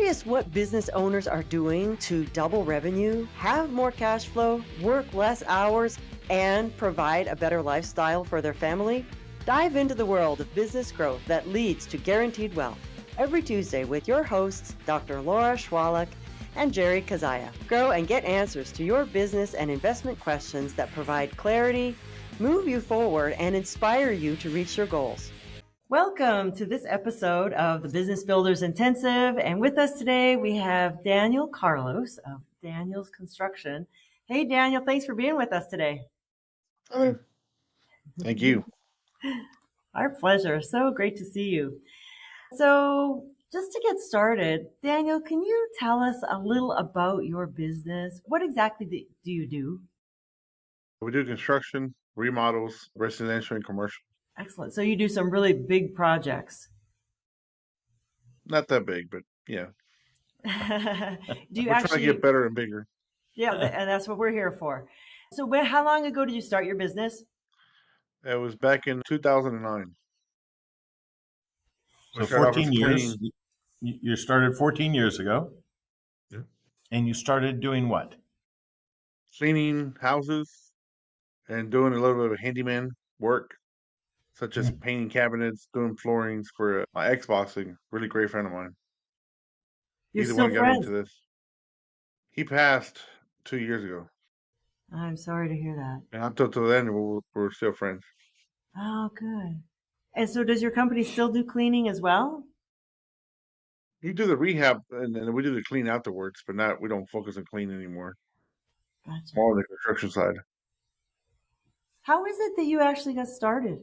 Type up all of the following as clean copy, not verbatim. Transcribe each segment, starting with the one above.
Curious what business owners are doing to double revenue, have more cash flow, work less hours, and provide a better lifestyle for their family? Dive into the world of business growth that leads to guaranteed wealth every Tuesday with your hosts, Dr. Laura Schwalek and Jerry Kazaya. Grow and get answers to your business and investment questions that provide clarity, move you forward, and inspire you to reach your goals. Welcome to this episode of the Business Builders Intensive. And with us today, we have Daniel Carlos of Daniel's Construction. Hey, Daniel, thanks for being with us today. Thank you. Our pleasure. So great to see you. So just to get started, Daniel, can you tell us a little about your business? What exactly do you do? We do construction, remodels, residential and commercial. Excellent. So you do some really big projects. Not that big, but yeah. Do you We're trying to get better and bigger. Yeah, and that's what we're here for. So how long ago did you start your business? It was back in 2009. So 14 years. You started 14 years ago. Yeah. And you started doing what? Cleaning houses and doing a little bit of handyman work, such as painting cabinets, doing floorings for my ex-bossing, really great friend of mine. You're He's the still one who got me friends? into this. He passed 2 years ago. I'm sorry to hear that. And up till then, we're still friends. Oh, good. And so does your company still do cleaning as well? We do the rehab and then we do the clean afterwards, but we don't focus on clean anymore. Gotcha. More on the construction side. How is it that you actually got started?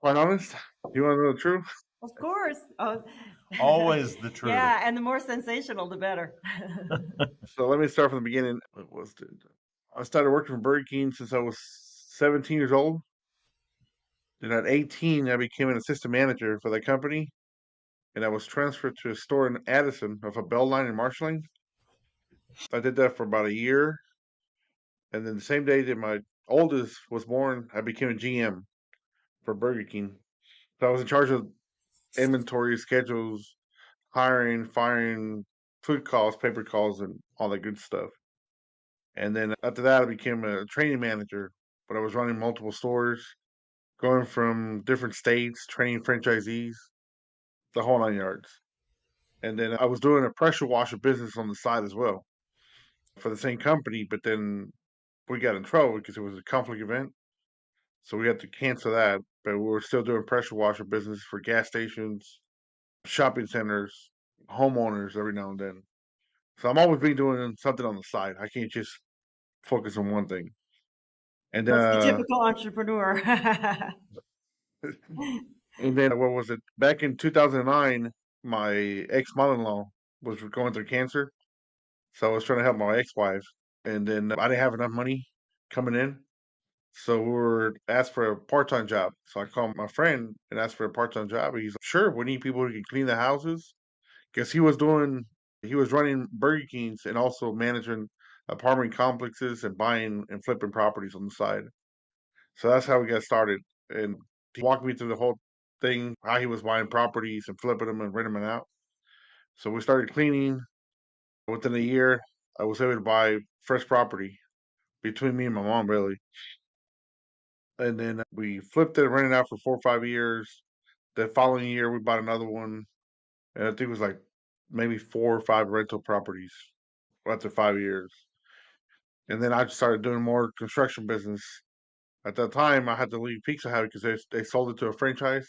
Quite honest, you want to know the truth? Of course. Oh. Always the truth. Yeah, and the more sensational, the better. So let me start from the beginning. I started working for Burger King since I was 17 years old. Then at 18, I became an assistant manager for that company. And I was transferred to a store in Addison of a bell line and marshalling. I did that for about a year. And then the same day that my oldest was born, I became a GM for Burger King. So I was in charge of inventory, schedules, hiring, firing, food calls, paper calls, and all that good stuff. And then after that, I became a training manager, but I was running multiple stores, going from different states, training franchisees, the whole 9 yards. And then I was doing a pressure washer business on the side as well for the same company, but then we got in trouble because it was a conflict event. So we had to cancel that, but we were still doing pressure washer business for gas stations, shopping centers, homeowners every now and then. So I'm always been doing something on the side. I can't just focus on one thing. And That's the typical entrepreneur. And then what was it? Back in 2009, my ex-mother-in-law was going through cancer. So I was trying to help my ex-wife. And then I didn't have enough money coming in. So we were asked for a part-time job. So I called my friend and asked for a part-time job. He's like, sure, we need people who can clean the houses. Because he was running Burger Kings and also managing apartment complexes and buying and flipping properties on the side. So that's how we got started. And he walked me through the whole thing, how he was buying properties and flipping them and renting them out. So we started cleaning. Within a year, I was able to buy fresh property between me and my mom, really. And then we flipped it and rented it out for 4 or 5 years. The following year, we bought another one. And I think it was like maybe 4 or 5 rental properties after 5 years. And then I started doing more construction business. At that time, I had to leave Pizza Hut because they sold it to a franchise.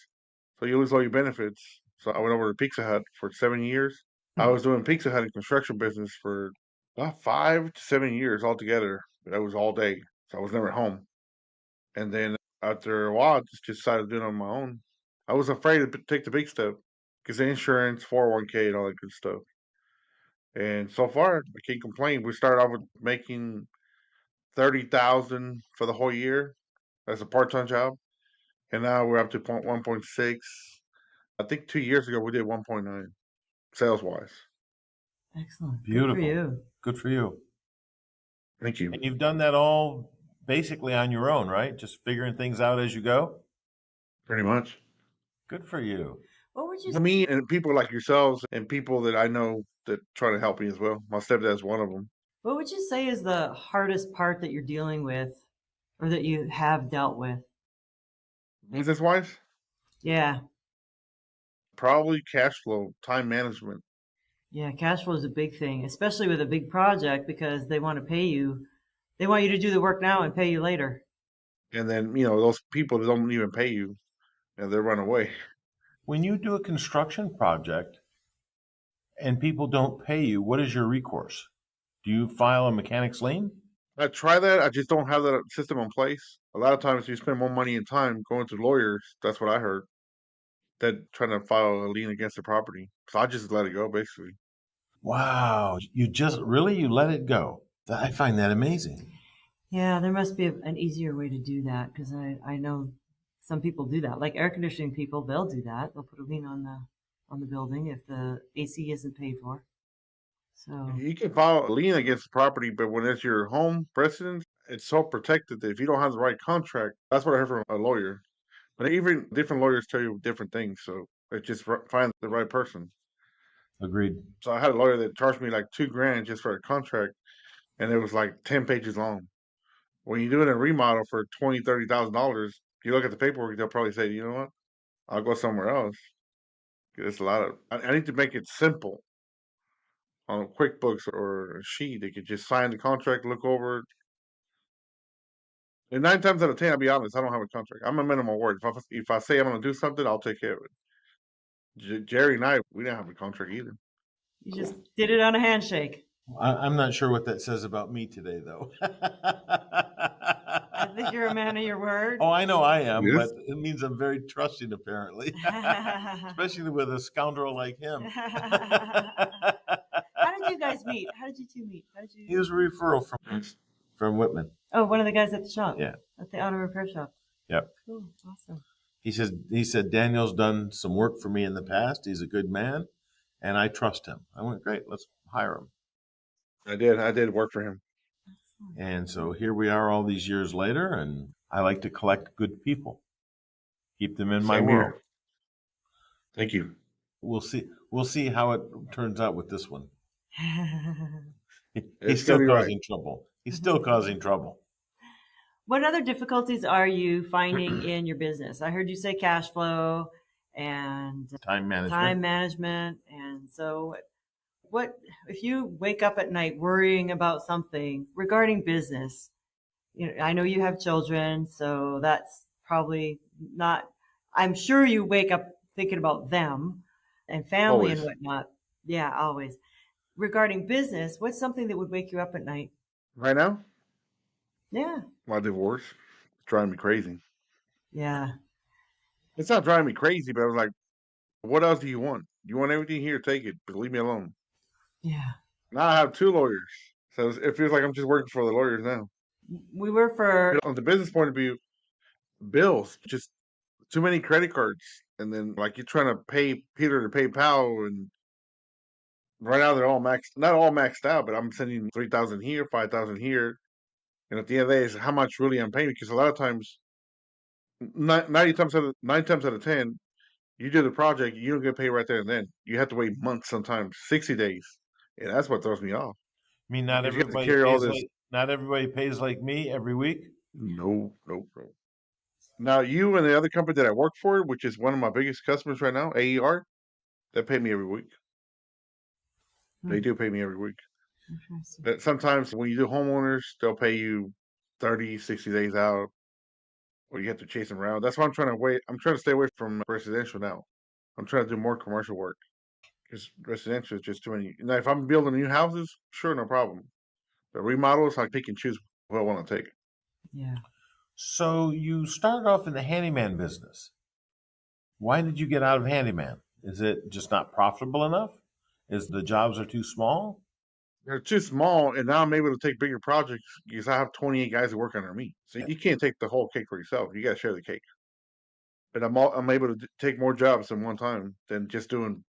So you lose all your benefits. So I went over to Pizza Hut for 7 years. I was doing Pizza Hut and construction business for about 5 to 7 years altogether. That was all day. So I was never at home. And then after a while, I just decided to do it on my own. I was afraid to take the big step because the insurance, 401k, and all that good stuff. And so far, I can't complain. We started off with making 30,000 for the whole year as a part-time job, and now we're up to 1.6. I think 2 years ago we did 1.9 sales-wise. Excellent. Beautiful. Good for you. Good for you. Thank you. And you've done that all basically on your own, right? Just figuring things out as you go? Pretty much. Good for you. What would you Me and people like yourselves and people that I know that try to help me as well. My stepdad's one of them. What would you say is the hardest part that you're dealing with or that you have dealt with? Business wise, Yeah. probably cash flow, time management. Yeah, cash flow is a big thing, especially with a big project because they want to pay you. They want you to do the work now and pay you later. And then, those people that don't even pay you and they run away. When you do a construction project and people don't pay you, what is your recourse? Do you file a mechanic's lien? I try that. I just don't have that system in place. A lot of times you spend more money and time going to lawyers. That's what I heard. That trying to file a lien against the property. So I just let it go, basically. Wow, you let it go. I find that amazing. Yeah, there must be an easier way to do that because I know some people do that. Like air conditioning people, they'll do that. They'll put a lien on the building if the AC isn't paid for. So You can file a lien against the property, but when it's your home residence, it's so protected that if you don't have the right contract, that's what I heard from a lawyer. But even different lawyers tell you different things, so it's just find the right person. Agreed. So I had a lawyer that charged me like $2,000 just for a contract, and it was like 10 pages long. When you're doing a remodel for $20,000, $30,000, you look at the paperwork, they'll probably say, you know what, I'll go somewhere else. It's a lot of. I need to make it simple on QuickBooks or a sheet. They could just sign the contract, look over it. And 9 times out of 10, I'll be honest, I don't have a contract. I'm a minimal word. If I say I'm going to do something, I'll take care of it. Jerry and I, we didn't have a contract either. you just did it on a handshake. I'm not sure what that says about me today, though. I think you're a man of your word. Oh, I know I am, Yes. but it means I'm very trusting, apparently, especially with a scoundrel like him. How did you guys meet? How did you two meet? How did He you? was a referral from Whitman. Oh, one of the guys at the shop. Yeah. At the auto repair shop. Yep. Cool. Awesome. He said Daniel's done some work for me in the past. He's a good man, and I trust him. I went, great, let's hire him. I did work for him. And so here we are all these years later, and I like to collect good people, keep them in my Same world. here. Thank you. We'll see how it turns out with this one. He's It's still gonna be causing trouble. He's still causing trouble. What other difficulties are you finding in your business? I heard you say cash flow and Time management. time management. And so, what if you wake up at night worrying about something regarding business? You know, I know you have children, so that's probably not. I'm sure you wake up thinking about them and family and Always. whatnot. Yeah, always. Regarding business, what's something that would wake you up at night? Right now, Yeah, my divorce, it's driving me crazy. yeah, It's not driving me crazy, but I was like, what else do you want? You want everything here, take it, but leave me alone. yeah. Now I have two lawyers. So it feels like I'm just working for the lawyers now. We were for On the business point of view, bills, just too many credit cards. And then like you're trying to pay Peter to pay Pal, and right now they're all maxed, not all maxed out, but I'm sending 3,000 here, 5,000 here. And at the end of the day, it's how much really I'm paying, because a lot of times, 9 times out of 10, you do the project, you don't get paid right there and then. You have to wait months, sometimes 60 days. And that's what throws me off. I mean, Because you have to carry all this. not everybody pays like me every week. No, no, no. Now, you and the other company that I work for, which is one of my biggest customers right now, AER, they pay me every week. They do pay me every week. interesting. But sometimes when you do homeowners, they'll pay you 30, 60 days out, or you have to chase them around. That's why I'm trying to wait. I'm trying to stay away from residential now. I'm trying to do more commercial work, because residential is just too many. Now, if I'm building new houses, sure, no problem. But remodels, I pick and choose what I want to take. Yeah. So you started off in the handyman business. Why did you get out of handyman? Is it just not profitable enough? Is the jobs are too small? They're too small, and now I'm able to take bigger projects because I have 28 guys that work under me. So you can't take the whole cake for yourself. You got to share the cake. But I'm able to take more jobs in one time than just doing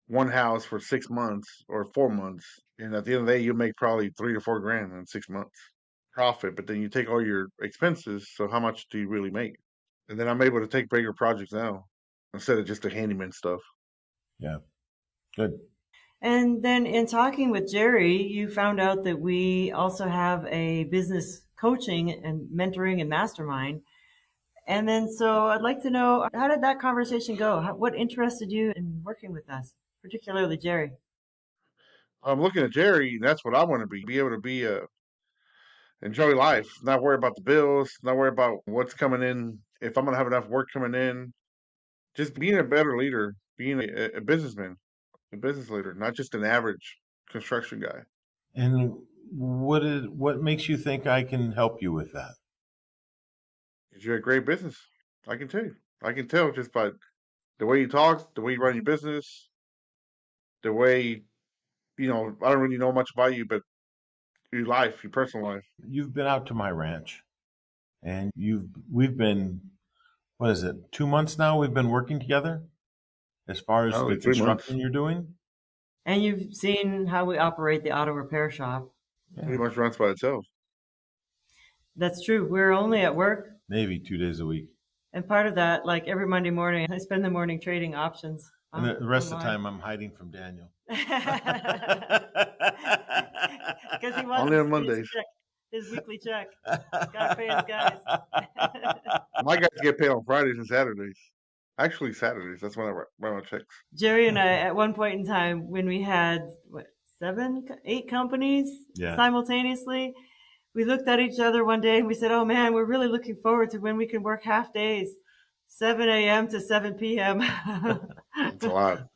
one house for 6 months or 4 months. And at the end of the day, you make probably 3 to 4 grand in 6 months profit. But then you take all your expenses. So how much do you really make? And then I'm able to take bigger projects now. instead of just the handyman stuff. Yeah. Good. And then in talking with Jerry, you found out that we also have a business coaching and mentoring and mastermind. And then, so I'd like to know, how did that conversation go? What interested you in working with us, particularly Jerry? I'm looking at Jerry, and that's what I want to be able to be enjoy life, not worry about the bills, not worry about what's coming in, if I'm gonna have enough work coming in, just being a better leader, being a businessman, a business leader, not just an average construction guy. And what makes you think I can help you with that? 'Cause you're a great business. I can tell you. I can tell just by the way you talk, the way you run your business, the way, I don't really know much about you, but your life, your personal life. You've been out to my ranch, and we've been, what is it, 2 months now? We've been working together as far as Only the 3 months. construction you're doing. And you've seen how we operate the auto repair shop. Pretty much runs by itself. That's true. We're only at work. Maybe 2 days a week. And part of that, like every Monday morning, I spend the morning trading options. And the rest of the time, I'm hiding from Daniel. Because he wants Only on his Mondays. check, his weekly check. Gotta pay his guys. My guys get paid on Fridays and Saturdays. Actually, Saturdays. That's when I write my checks. Jerry and I, at one point in time, when we had, 8 companies simultaneously, we looked at each other one day and we said, oh man, we're really looking forward to when we can work half days, 7 a.m. to 7 p.m. That's a lot.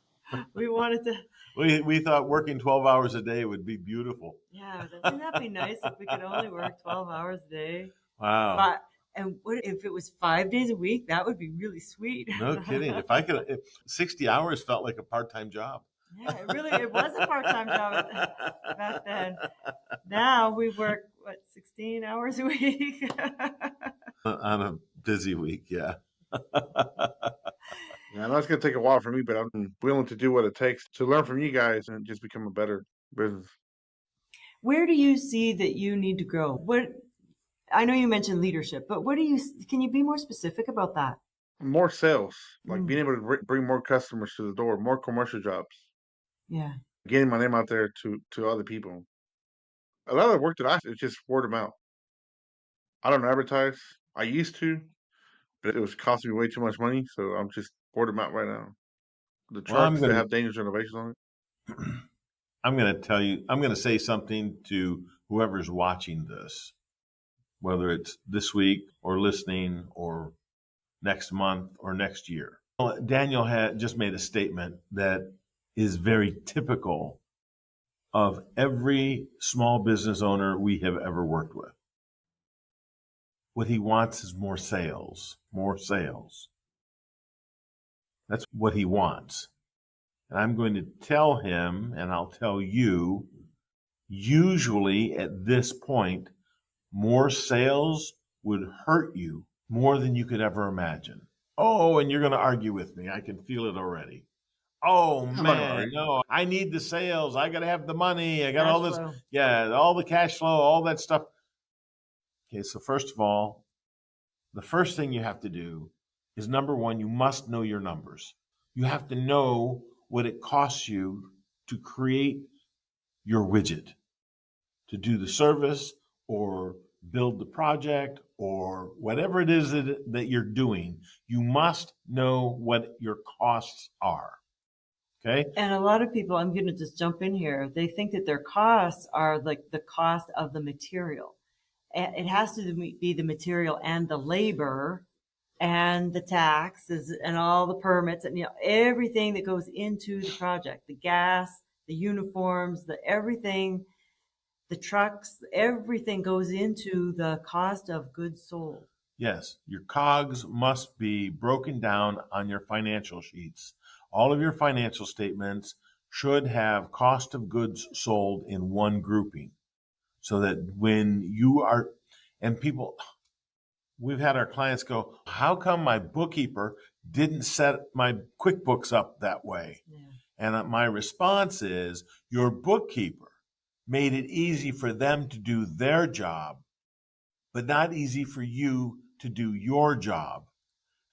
We wanted to. We thought working 12 hours a day would be beautiful. Yeah, wouldn't that be nice if we could only work 12 hours a day? Wow. And what if it was 5 days a week? That would be really sweet. No kidding. If 60 hours felt like a part-time job. Yeah, it was a part-time job back then. Now we work, 16 hours a week? On a busy week, yeah. Yeah, I know it's going to take a while for me, but I'm willing to do what it takes to learn from you guys and just become a better business. Where do you see that you need to grow? I know you mentioned leadership, but can you be more specific about that? More sales, like being able to bring more customers to the door, more commercial jobs. Yeah. Getting my name out there to other people. A lot of the work that I do is just word of mouth. I don't advertise. I used to, but it was costing me way too much money, so I'm just word of mouth right now. The trucks that have dangerous renovations on it. I'm going to say something to whoever's watching this, whether it's this week or listening or next month or next year. Daniel had just made a statement that is very typical of every small business owner we have ever worked with. What he wants is more sales, more sales. That's what he wants. And I'm going to tell him, and I'll tell you, usually at this point, more sales would hurt you more than you could ever imagine. Oh, and you're going to argue with me. I can feel it already. Oh, man, no, I need the sales. I got to have the money. I got all this. Yeah, all the cash flow, all that stuff. Okay, so first of all, the first thing you have to do is, number one, you must know your numbers. You have to know what it costs you to create your widget, to do the service or build the project or whatever it is that you're doing. You must know what your costs are. Okay. And a lot of people, I'm going to just jump in here, they think that their costs are like the cost of the material. It has to be the material and the labor and the taxes and all the permits and everything that goes into the project, the gas, the uniforms, everything, the trucks, everything goes into the cost of goods sold. Yes, your COGS must be broken down on your financial sheets. All of your financial statements should have cost of goods sold in one grouping, so that when you are, and people, we've had our clients go, how come my bookkeeper didn't set my QuickBooks up that way? Yeah. And my response is, your bookkeeper made it easy for them to do their job, but not easy for you to do your job.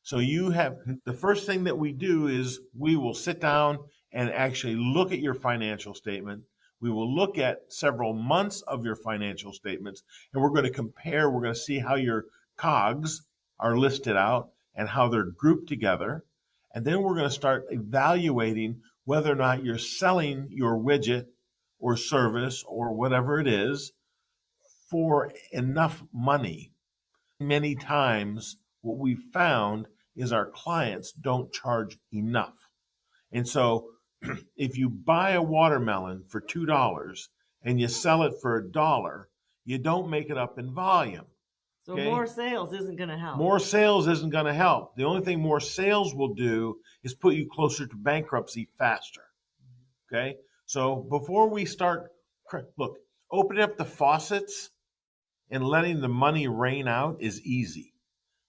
So you have the first thing that we do is we will sit down and actually look at your financial statement. We will look at several months of your financial statements, and we're going to compare. We're going to see how your COGS are listed out and how they're grouped together. And then we're going to start evaluating whether or not you're selling your widget or service or whatever it is for enough money. Many times, what we found is our clients don't charge enough. And so, if you buy a watermelon for $2 and you sell it for $1, you don't make it up in volume. So Okay? more sales isn't going to help. More sales isn't going to help. The only thing more sales will do is put you closer to bankruptcy faster. Okay? So before we start, look, opening up the faucets and letting the money rain out is easy.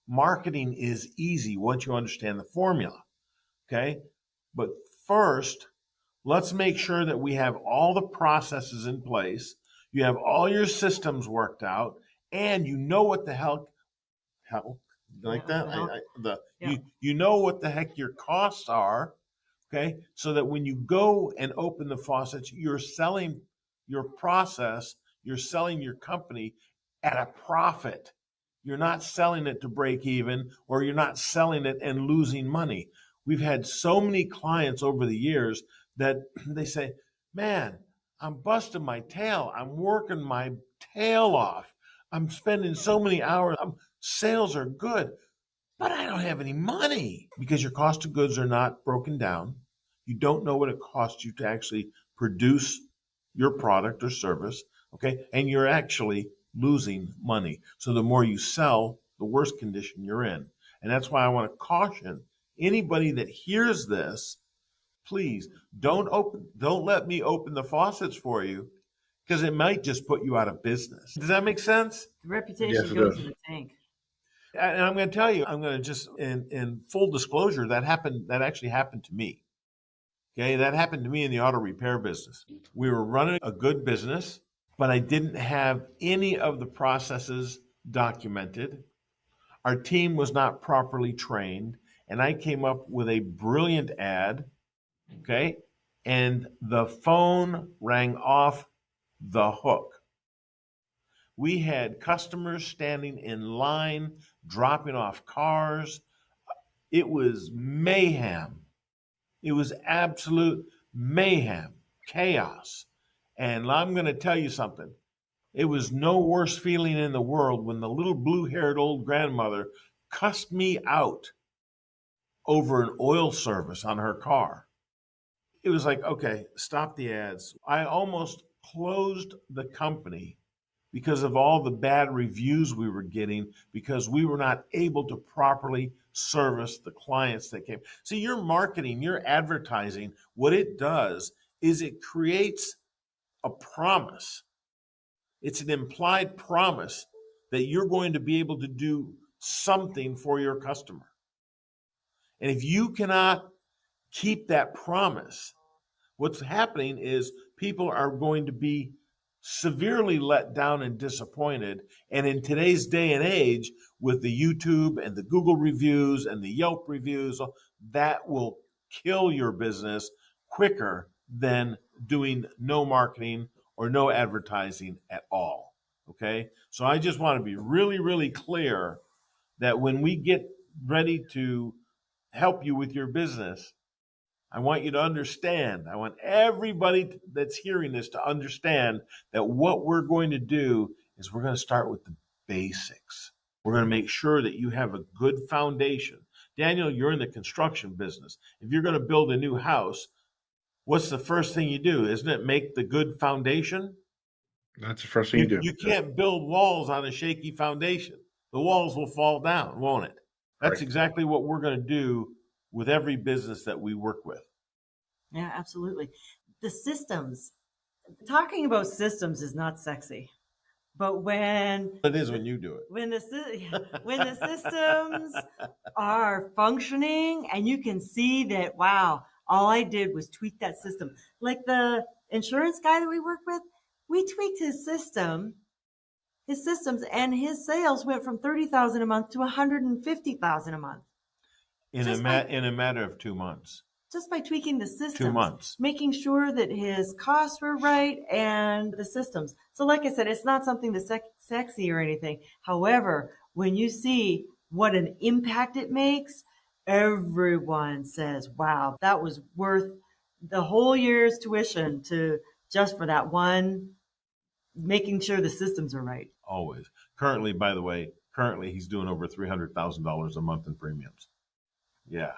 Marketing is easy once you understand the formula. Okay? But first, let's make sure that we have all the processes in place. You have all your systems worked out, and you know what the hell like that? You know what the heck your costs are, okay? So that when you go and open the faucets, you're selling your process, you're selling your company at a profit. You're not selling it to break even, or you're not selling it and losing money. We've had so many clients over the years that they say, man, I'm busting my tail. I'm working my tail off. I'm spending so many hours. Sales are good, but I don't have any money because your cost of goods are not broken down. You don't know what it costs you to actually produce your product or service, okay? And you're actually losing money. So the more you sell, the worse condition you're in. And that's why I want to caution anybody that hears this, please don't let me open the faucets for you, because it might just put you out of business. Does that make sense? The reputation Yes, it goes does. in the tank. And I'm going to tell you, I'm going to just, in full disclosure, that actually happened to me. Okay, that happened to me in the auto repair business. We were running a good business, but I didn't have any of the processes documented. Our team was not properly trained, and I came up with a brilliant ad, okay? And the phone rang off the hook. We had customers standing in line, dropping off cars. It was mayhem. It was absolute mayhem, chaos. And I'm going to tell you something. It was no worse feeling in the world when the little blue-haired old grandmother cussed me out over an oil service on her car. It was like, okay, stop the ads. I almost closed the company because of all the bad reviews we were getting, because we were not able to properly service the clients that came. See, your marketing, your advertising, what it does is it creates a promise. It's an implied promise that you're going to be able to do something for your customer. And if you cannot keep that promise, what's happening is people are going to be severely let down and disappointed. And in today's day and age, with the YouTube and the Google reviews and the Yelp reviews, that will kill your business quicker than doing no marketing or no advertising at all. Okay? So I just want to be really, really clear that when we get ready to help you with your business, I want you to understand, I want everybody that's hearing this to understand that what we're going to do is we're going to start with the basics. We're going to make sure that you have a good foundation. Daniel, you're in the construction business. If you're going to build a new house, what's the first thing you do? Isn't it make the good foundation? That's the first thing you do. You can't build walls on a shaky foundation. The walls will fall down, won't it? That's Right. exactly what we're going to do with every business that we work with. Yeah, absolutely. The systems, talking about systems is not sexy, but when It is when you do it. when the systems are functioning and you can see that, wow, all I did was tweak that system. Like the insurance guy that we work with, we tweaked his systems, and his sales went from $30,000 a month to $150,000 a month. in a matter of 2 months. Just by tweaking the systems, 2 months, making sure that his costs were right and the systems. So like I said, it's not something that's sexy or anything. However, when you see what an impact it makes, everyone says, wow, that was worth the whole year's tuition to just for that one, making sure the systems are right. Always. Currently, by the way, he's doing over $300,000 a month in premiums. Yeah.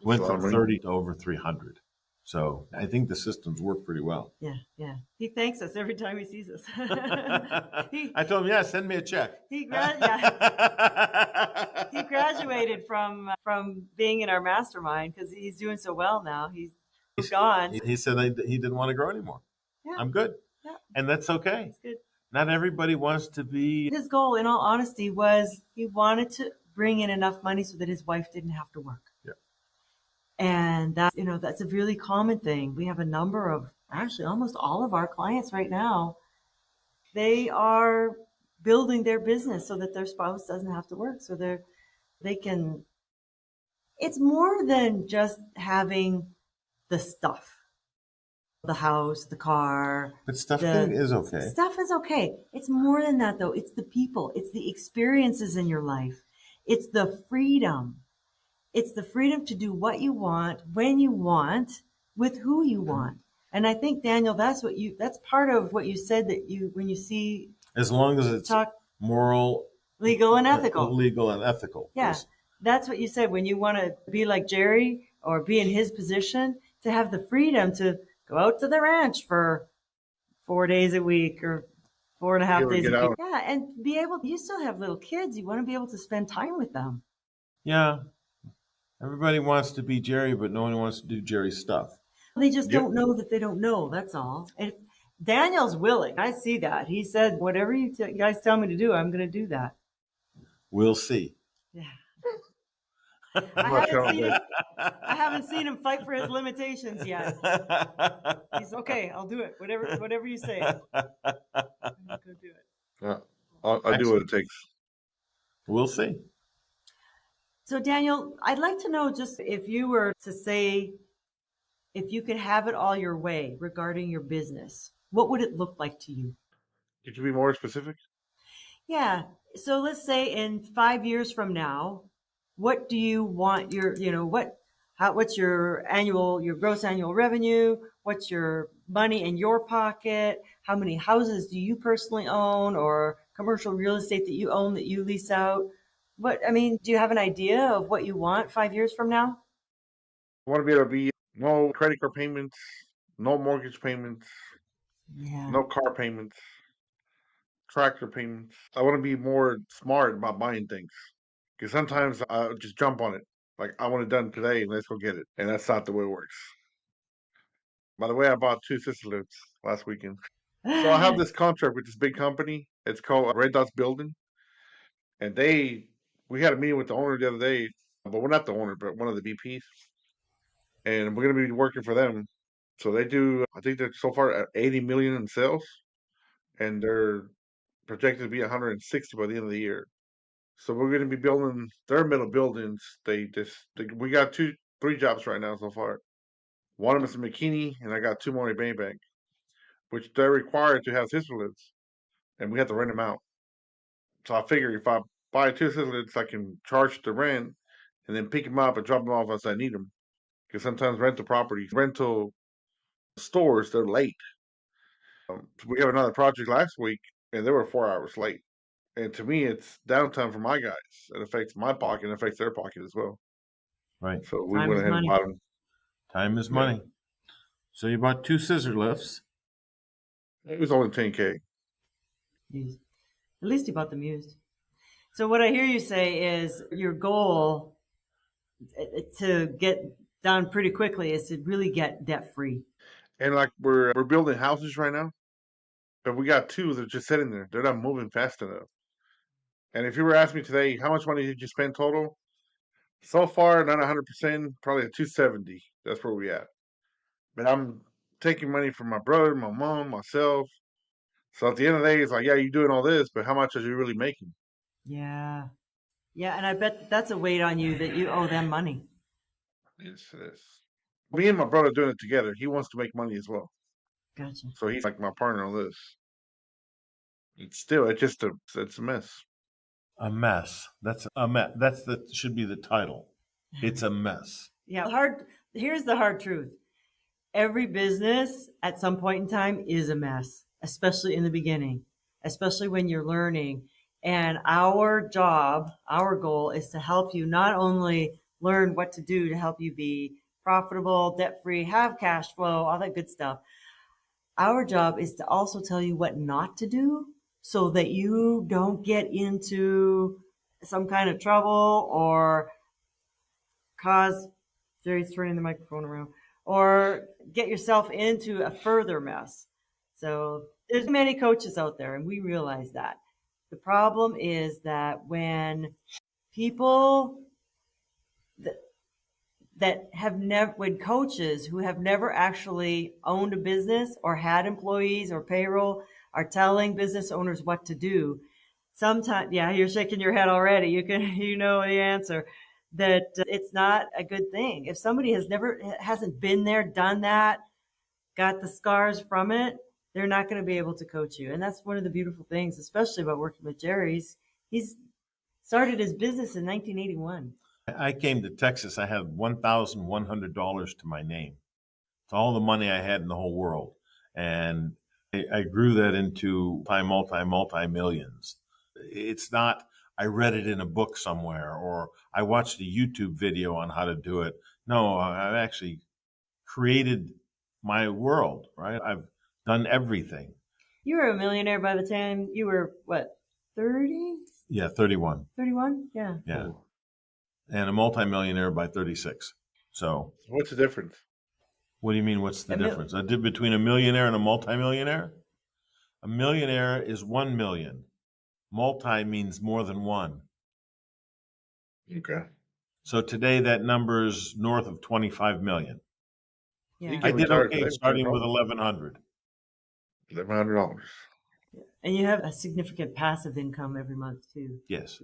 Went from 30 to over 300. So I think the systems work pretty well. Yeah. He thanks us every time he sees us. I told him, send me a check. He graduated from being in our mastermind because he's doing so well now. He's gone. He said he didn't want to grow anymore. Yeah. I'm good. Yeah. And that's okay. That's good. Not everybody wants to be. His goal, in all honesty, was he wanted to bring in enough money so that his wife didn't have to work. Yeah. And that's a really common thing. We have a number of, actually almost all of our clients right now, they are building their business so that their spouse doesn't have to work. So they can, it's more than just having the stuff, the house, the car. But stuff is okay. Stuff is okay. It's more than that, though. It's the people. It's the experiences in your life. It's the freedom. It's the freedom to do what you want, when you want, with who you want. And I think, Daniel, that's part of what you said, that when you see. As long as it's moral. Legal and ethical. Legal and ethical. Yeah. Yes. That's what you said. When you want to be like Jerry or be in his position, to have the freedom to go out to the ranch for 4 days a week or 4.5 days a week. Yeah, and you still have little kids. You want to be able to spend time with them. Yeah. Everybody wants to be Jerry, but no one wants to do Jerry stuff. They just don't know that they don't know. That's all. And Daniel's willing. I see that. He said, whatever you guys tell me to do, I'm going to do that. We'll see. Yeah. I haven't seen him fight for his limitations yet. He's okay. I'll do it. Whatever you say. I'm going to do it. Yeah, I'll do what it takes. We'll see. So, Daniel, I'd like to know, just if you were to say, if you could have it all your way regarding your business, what would it look like to you? Could you be more specific? Yeah. So let's say in 5 years from now, what do you want what's your gross annual revenue? What's your money in your pocket? How many houses do you personally own, or commercial real estate that you own that you lease out? Do you have an idea of what you want 5 years from now? I want to be able to be no credit card payments, no mortgage payments, no car payments, tractor payments. I want to be more smart about buying things, because sometimes I just jump on it. Like, I want it done today, and let's go get it. And that's not the way it works. By the way, I bought 2 sister lifts last weekend. So I have this contract with this big company. It's called Red Dots Building. And we had a meeting with the owner the other day, but we're not the owner, but one of the VPs. And we're going to be working for them. So I think they're so far at 80 million in sales, and they're projected to be 160 by the end of the year. So we're going to be building their middle buildings. We got 3 jobs right now so far. One of them is in McKinney, and I got 2 more in Baybank, which they're required to have sister lifts, and we have to rent them out. So I figure if I buy 2 sister lifts, I can charge the rent and then pick them up and drop them off as I need them. Because sometimes rental stores, they're late. We have another project last week, and they were 4 hours late. And to me, it's downtime for my guys. It affects my pocket and affects their pocket as well. Right. So we went ahead and bought them. Time is money. So you bought 2 scissor lifts. It was only $10K. Used. At least you bought them used. So what I hear you say is your goal to get done pretty quickly is to really get debt free. And like we're building houses right now, but we got 2 that are just sitting there. They're not moving fast enough. And if you were asking me today, how much money did you spend total? So far, not 100%, probably at 270. That's where we at. But I'm taking money from my brother, my mom, myself. So at the end of the day, it's like, yeah, you're doing all this, but how much are you really making? Yeah. Yeah, and I bet that's a weight on you that you owe them money. Yes, it is. Me and my brother doing it together. He wants to make money as well, Gotcha. so he's like my partner on this. It's still, it's a mess. A mess. That's a mess. Should be the title. It's a mess. Yeah, here's the hard truth. Every business at some point in time is a mess, especially in the beginning, especially when you're learning. And our job, our goal is to help you not only learn what to do to help you be profitable, debt free, have cash flow, all that good stuff. Our job is to also tell you what not to do so that you don't get into some kind of trouble or cause, Jerry's turning the microphone around, or get yourself into a further mess. So there's many coaches out there, and we realize that. The problem is that when people that have never, when coaches who have never actually owned a business or had employees or payroll are telling business owners what to do, sometimes, yeah, you're shaking your head already. You know the answer, that it's not a good thing. If somebody hasn't been there, done that, got the scars from it, they're not going to be able to coach you. And that's one of the beautiful things, especially about working with Jerry's. He's started his business in 1981. I came to Texas. I had $1,100 to my name. It's all the money I had in the whole world. And I grew that into multi millions. It's not, I read it in a book somewhere or I watched a YouTube video on how to do it. No, I've actually created my world, right? I've done everything. You were a millionaire by the time you were, what, 30? Yeah, 31. 31? Yeah. Yeah. And a multimillionaire by 36. So what's the difference? What do you mean, what's the difference? I did between a millionaire and a multimillionaire? A millionaire is 1 million. Multi means more than one. Okay. So today that number is north of 25 million. Yeah. I did okay starting with 1,100. $1,100. And you have a significant passive income every month too. Yes.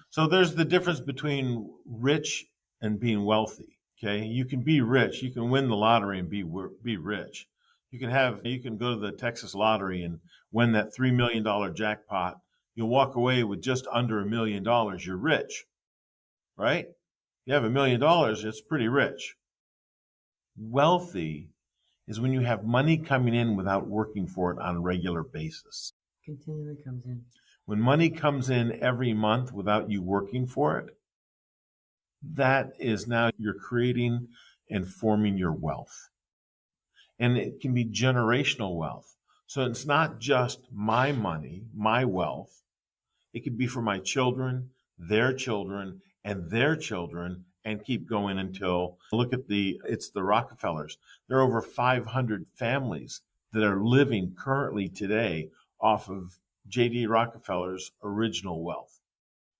So there's the difference between rich and being wealthy. Okay, you can be rich. You can win the lottery and be rich. You can go to the Texas lottery and win that $3 million jackpot. You'll walk away with just under $1 million. You're rich, right? You have $1 million. It's pretty rich. Wealthy is when you have money coming in without working for it on a regular basis. Continually comes in. When money comes in every month without you working for it, that is now you're creating and forming your wealth. And it can be generational wealth. So it's not just my money, my wealth. It could be for my children, their children, and their children, and keep going until, look at it's the Rockefellers. There are over 500 families that are living currently today off of J.D. Rockefeller's original wealth.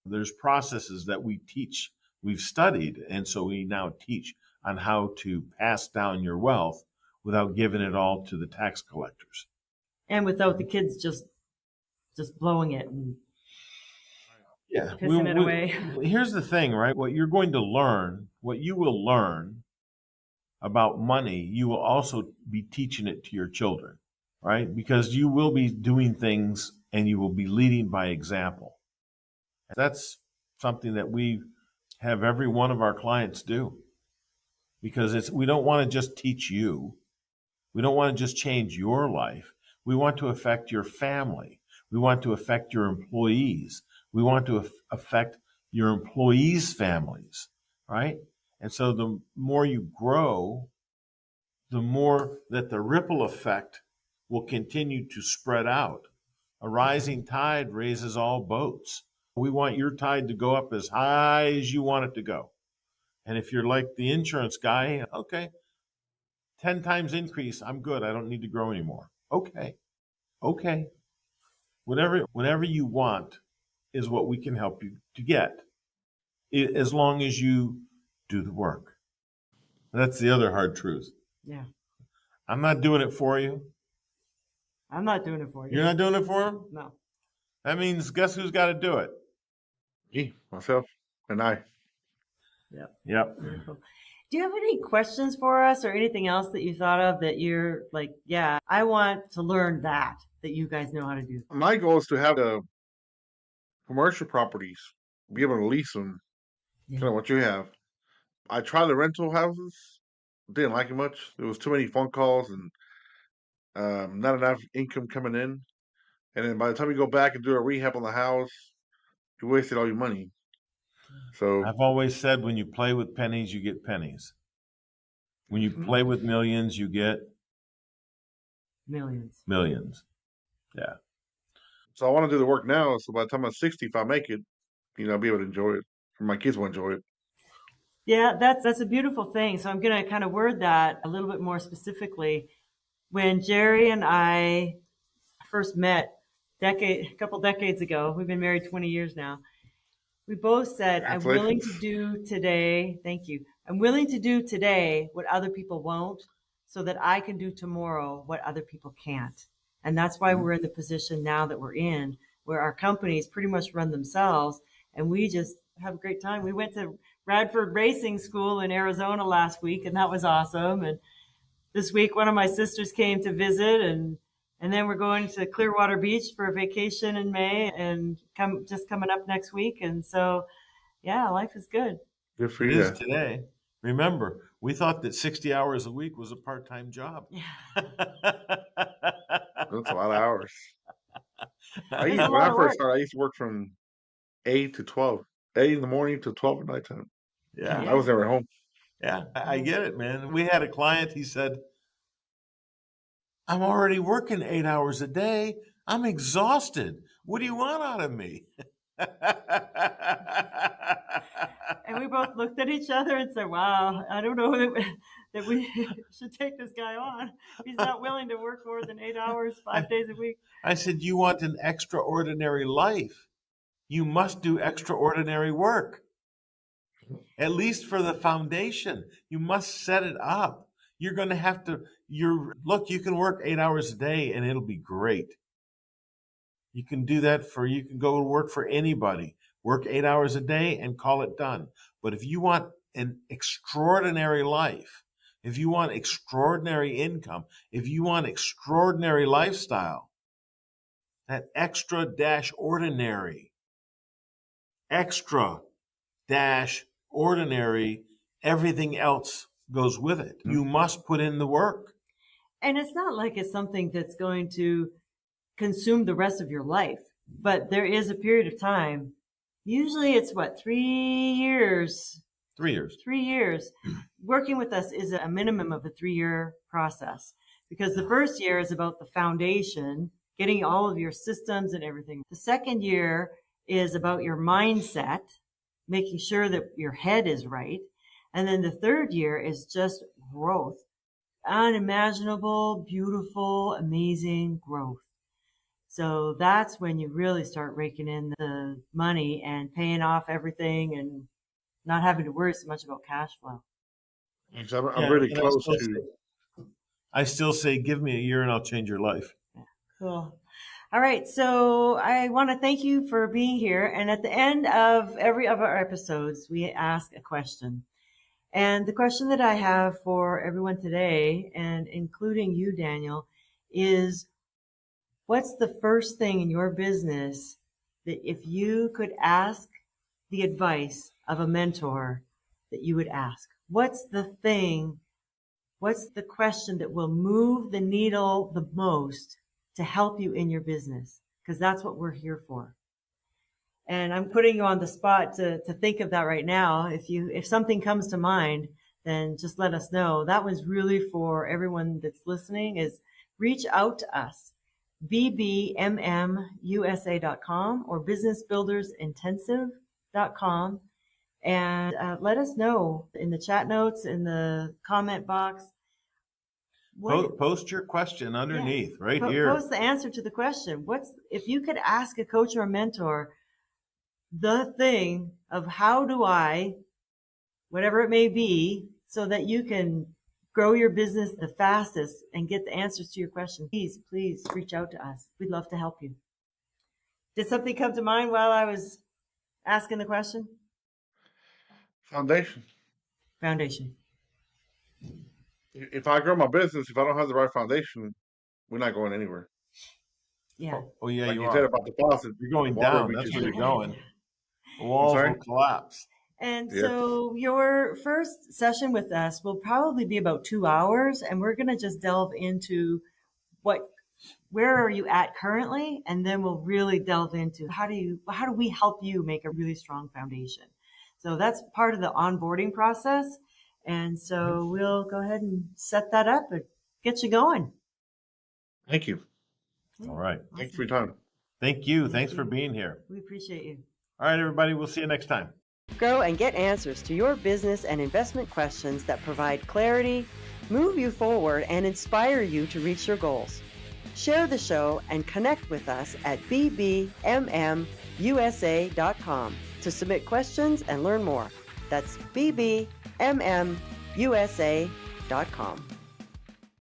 There's processes that we teach, we've studied, and so we now teach on how to pass down your wealth without giving it all to the tax collectors. And without the kids just blowing it and pissing it away. Here's the thing, right? What you will learn about money, you will also be teaching it to your children, right? Because you will be doing things and you will be leading by example. That's something that we have every one of our clients do, because we don't want to just teach you. We don't want to just change your life. We want to affect your family. We want to affect your employees. We want to affect your employees' families, right? And so the more you grow, the more that the ripple effect will continue to spread out. A rising tide raises all boats. We want your tide to go up as high as you want it to go. And if you're like the insurance guy, okay, 10 times increase, I'm good. I don't need to grow anymore. Okay. Whatever you want is what we can help you to get, as long as you do the work. That's the other hard truth. Yeah. I'm not doing it for you. I'm not doing it for you. You're not doing it for him? No. That means guess who's got to do it? Me, myself, and I. Yep. Beautiful. Do you have any questions for us or anything else that you thought of that you're like, yeah, I want to learn that you guys know how to do? My goal is to have the commercial properties, be able to lease them, Yeah. kind of what you have. I tried the rental houses, didn't like it much. There was too many phone calls and not enough income coming in. And then by the time you go back and do a rehab on the house, you wasted all your money. So I've always said when you play with pennies, you get pennies. When you play with millions, you get Millions. millions. Yeah. So I want to do the work now. So by the time I'm 60, if I make it, I'll be able to enjoy it. And my kids will enjoy it. Yeah, that's a beautiful thing. So I'm going to kind of word that a little bit more specifically. When Jerry and I first met a couple decades ago, we've been married 20 years now. We both said, I'm willing to Congratulations. do today. Thank you. I'm willing to do today what other people won't so that I can do tomorrow what other people can't. And that's why we're in the position now that we're in, where our companies pretty much run themselves and we just have a great time. We went to Radford Racing School in Arizona last week, and that was awesome. And this week, one of my sisters came to visit, and then we're going to Clearwater Beach for a vacation in May, and coming up next week. And so, yeah, life is good. Good for It you is guys. today. Remember, we thought that 60 hours a week was a part-time job. Yeah, That's a lot of hours. it's a When lot I of first work. started, I used to work from 8 to 12, 8 in the morning to 12 at nighttime. Yeah. I was never home. Yeah. I get it, man. We had a client, he said, I'm already working 8 hours a day. I'm exhausted. What do you want out of me? And we both looked at each other and said, wow, I don't know that we should take this guy on. He's not willing to work more than 8 hours, 5 days a week. I said, you want an extraordinary life. You must do extraordinary work, at least for the foundation. You must set it up. You're going to have to, look, you can work 8 hours a day and it'll be great. You can do that you can go to work for anybody, work 8 hours a day and call it done. But if you want an extraordinary life, if you want extraordinary income, if you want extraordinary lifestyle, that extra dash ordinary, extra dash ordinary, everything else goes with it. You must put in the work. And it's not like it's something that's going to consume the rest of your life, but there is a period of time. Usually it's 3 years? 3 years. 3 years. Working with us is a minimum of a 3-year process because the first year is about the foundation, getting all of your systems and everything. The second year is about your mindset, making sure that your head is right. And then the third year is just growth, unimaginable, beautiful, amazing growth. So that's when you really start raking in the money and paying off everything and not having to worry so much about cash flow. So I'm really close to. I still say, give me a year and I'll change your life. Cool. All right. So I want to thank you for being here. And at the end of every of our episodes, we ask a question. And the question that I have for everyone today, and including you, Daniel, is what's the first thing in your business that if you could ask the advice of a mentor that you would ask? What's the question that will move the needle the most to help you in your business? Because that's what we're here for. And I'm putting you on the spot to think of that right now. If something comes to mind, then just let us know. That was really for everyone that's listening, is reach out to us, BBMMUSA.com or businessbuildersintensive.com. And let us know in the chat notes, in the comment box. Post your question underneath, right here. Post the answer to the question. If you could ask a coach or a mentor the thing of how do I, whatever it may be, so that you can grow your business the fastest and get the answers to your questions, please reach out to us. We'd love to help you. Did something come to mind while I was Asking the question? Foundation. Foundation. If I grow my business, if I don't have the right foundation, we're not going anywhere. Yeah. Oh yeah, Like you you said are. about the faucet, You're going water down. That's reaches where you're you. going. The I'm walls sorry? will collapse. And Yes. so your first session with us will probably be about 2 hours, and we're going to just delve into where are you at currently, and then we'll really delve into how do we help you make a really strong foundation. So that's part of the onboarding process. And so we'll go ahead and set that up and get you going. Thank you. All right. Thanks for your time. Thank you. Thank Thanks you. for being here. We appreciate you. All right, everybody. We'll see you next time. Grow and get answers to your business and investment questions that provide clarity, move you forward, and inspire you to reach your goals. Share the show and connect with us at BBMMUSA.com to submit questions and learn more. That's BBMMUSA.com.